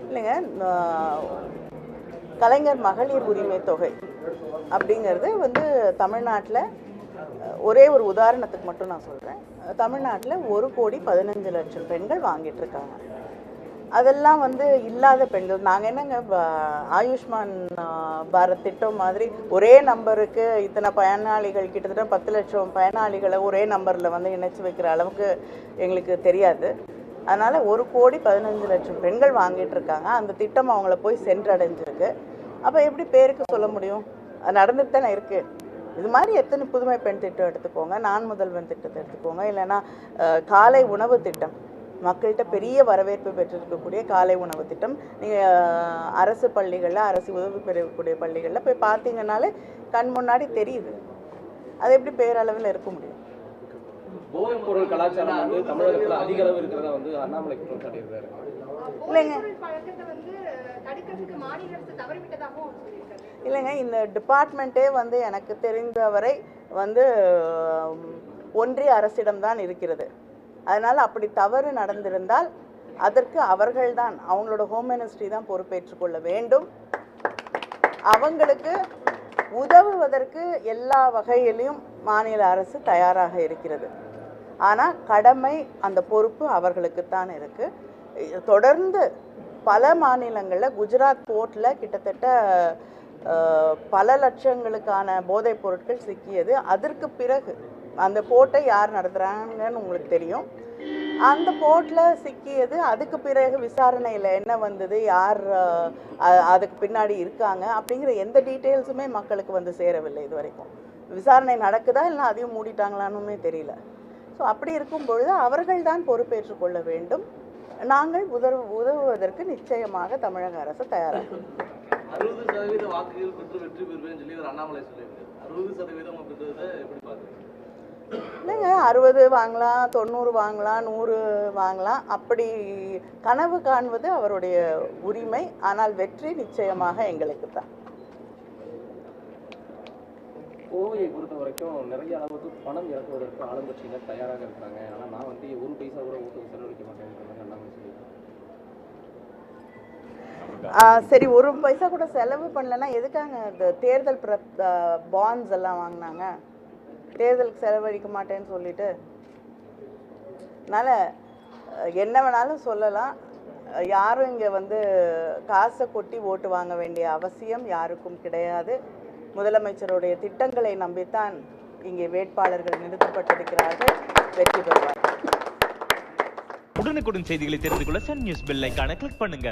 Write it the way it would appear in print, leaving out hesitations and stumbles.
இல்லைங்க, கலைஞர் மகளிர் உரிமை தொகை அப்படிங்கிறது தமிழ்நாட்டில் ஒரே ஒரு உதாரணத்துக்கு மட்டும் நான் சொல்கிறேன். தமிழ்நாட்டில் 1,15,00,000 பெண்கள் வாங்கிட்டு இருக்காங்க. அதெல்லாம் இல்லாத பெண்கள். நாங்கள் என்னங்க ஆயுஷ்மான் பாரத் திட்டம் மாதிரி ஒரே நம்பருக்கு இத்தனை பயனாளிகள், கிட்டத்தட்ட 10 லட்சம் பயனாளிகளை ஒரே நம்பரில் இணைச்சி வைக்கிற அளவுக்கு எங்களுக்கு தெரியாது. அதனால் 1,15,00,000 பெண்கள் வாங்கிட்டு இருக்காங்க. அந்த திட்டம் அவங்கள போய் சென்றடைஞ்சிருக்கு. அப்போ எப்படி பேருக்கு சொல்ல முடியும்? அது நடந்துட்டு தானே இருக்குது. இது மாதிரி எத்தனை புதுமை பெண் திட்டம் எடுத்துக்கோங்க, நான் முதல்வன் திட்டத்தை எடுத்துக்கோங்க, இல்லைன்னா காலை உணவு திட்டம், மக்கள்கிட்ட பெரிய வரவேற்பு பெற்றிருக்கக்கூடிய காலை உணவு திட்டம். நீங்கள் அரசு பள்ளிகளில், அரசு உதவி பெறக்கூடிய பள்ளிகளில் போய் பார்த்தீங்கன்னாலே கண் முன்னாடி தெரியுது. அது எப்படி பேரளவில் இருக்க முடியும்? போதைப் பொருள் கலாச்சாரம் தமிழகத்தில் அதிக அளவு இருக்கிறதா அண்ணாமலை குற்றம் சாட்டியிருக்காரு. இல்லைங்க, இந்த டிபார்ட்மெண்ட்டே எனக்கு தெரிந்தவரை ஒன்றிய அரசிடம்தான் இருக்கிறது. அதனால் அப்படி தவறு நடந்திருந்தால் அதற்கு அவர்கள்தான், அவங்களோட ஹோம் மினிஸ்ட்ரி தான் பொறுப்பேற்றுக்கொள்ள வேண்டும். அவங்களுக்கு உதவுவதற்கு எல்லா வகையிலையும் மாநில அரசு தயாராக இருக்கிறது. ஆனால் கடமை, அந்த பொறுப்பு அவர்களுக்குத்தான் இருக்குது. தொடர்ந்து பல மாநிலங்களில், குஜராத் போர்ட்டில் கிட்டத்தட்ட பல லட்சங்களுக்கான போதைப் பொருட்கள் சிக்கியது. அதற்கு பிறகு அந்த போர்ட்டை யார் நடத்துகிறாங்கன்னு உங்களுக்கு தெரியும். அந்த போர்ட்டில் சிக்கியது, அதுக்கு பிறகு விசாரணையில் என்ன வந்தது, யார் அதுக்கு பின்னாடி இருக்காங்க அப்படிங்கிற எந்த டீட்டெயில்ஸுமே மக்களுக்கு சேரவில்லை இது வரைக்கும். விசாரணை நடக்குதா இல்லைனா அதையும் மூடிட்டாங்களானுமே தெரியல. ஸோ அப்படி இருக்கும் பொழுது அவர்கள் தான் பொறுப்பேற்றுக் கொள்ள வேண்டும். நாங்கள் உதவுவதற்கு நிச்சயமாக தமிழக அரசு தயாராக. 60% வாக்குகள் பெற்று வெற்றி பெறுவேன்னு சொல்லி ஒரு அண்ணாமலை சொல்லியிருக்காரு. 60% பெற்றதை எப்படி பார்க்குறீங்க? இல்லைங்க, 60 வாங்கலாம், 90 வாங்கலாம், 100 வாங்கலாம். அப்படி கனவு காண்பது அவருடைய உரிமை. ஆனால் வெற்றி நிச்சயமாக எங்களுக்கு தான். கோவையை பொறுத்த வரைக்கும் நிறைய அளவுக்கு பணம் இறக்குவதற்கு ஆளுங்கட்சியினர் தயாராக இருக்கிறாங்க. ஆனால் நான் 1 பைசா கூட ஓட்டுக்கு செலவழிக்க மாட்டேன். சரி, 1 பைசா கூட செலவு பண்ணலன்னா எதுக்காங்க இந்த தேர்தல் பாண்ட்ஸ் எல்லாம் வாங்கினாங்க? தேர்தலுக்கு செலவழிக்க மாட்டேன்னு சொல்லிட்டு. அதனால் என்ன வேணாலும் சொல்லலாம். யாரும் இங்கே காசை கொட்டி ஓட்டு வாங்க வேண்டிய அவசியம் யாருக்கும் கிடையாது. முதலமைச்சருடைய திட்டங்களை நம்பித்தான் இங்கே வேட்பாளர்கள் நிறுத்தப்பட்டிருக்கிறார்கள். வெற்றி பெறுவார். உடனுக்குடன் செய்திகளை தெரிந்து கொள்ள சன் நியூஸ் பெல் ஐகானை கிளிக் பண்ணுங்க.